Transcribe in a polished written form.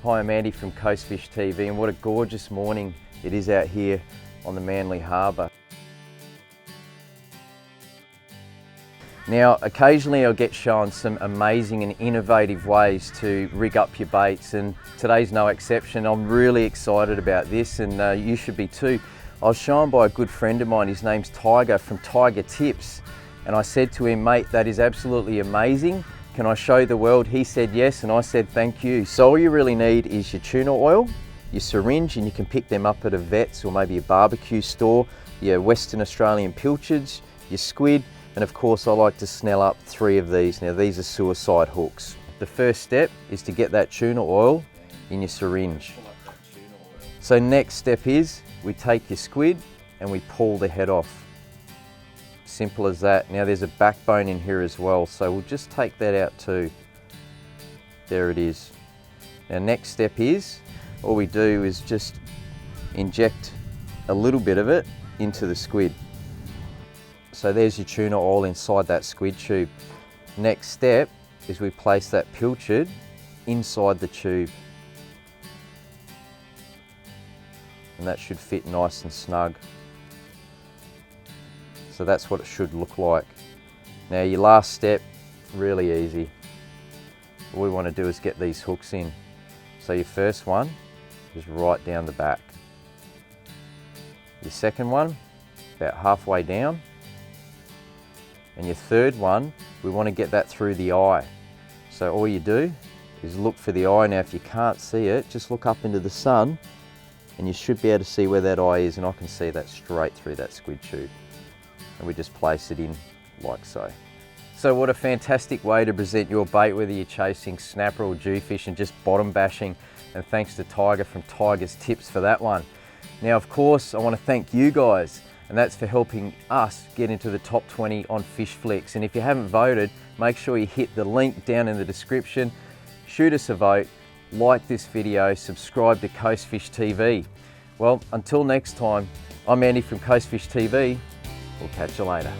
Hi, I'm Andy from CoastFishTV, and what a gorgeous morning it is out here on the Manly Harbour. Now, occasionally I'll get shown some amazing and innovative ways to rig up your baits, and today's no exception. I'm really excited about this, and you should be too. I was shown by a good friend of mine. His name's Tiger from Tiger Tips, and I said to him, mate, that is absolutely amazing. Can I show the world? He said yes, and I said thank you. So all you really need is your tuna oil, your syringe, and you can pick them up at a vet's or maybe a barbecue store, your Western Australian pilchards, your squid, and of course I like to snell up 3 of these. Now these are suicide hooks. The first step is to get that tuna oil in your syringe. So next step is we take your squid and we pull the head off. Simple as that. Now there's a backbone in here as well, so we'll just take that out too. There it is. Now next step is, all we do is just inject a little bit of it into the squid. So there's your tuna oil inside that squid tube. Next step is we place that pilchard inside the tube. And that should fit nice and snug. So that's what it should look like. Now your last step, really easy. All we want to do is get these hooks in. So your first one is right down the back. Your second one, about halfway down. And your third one, we want to get that through the eye. So all you do is look for the eye. Now if you can't see it, just look up into the sun and you should be able to see where that eye is, and I can see that straight through that squid tube. And we just place it in like so. So what a fantastic way to present your bait, whether you're chasing snapper or jewfish and just bottom bashing. And thanks to Tiger from Tiger's Tips for that one. Now of course I want to thank you guys, and that's for helping us get into the top 20 on Fish Flicks. And if you haven't voted, make sure you hit the link down in the description, shoot us a vote, like this video, subscribe to CoastFishTV. Well, until next time, I'm Andy from CoastFishTV. We'll catch you later.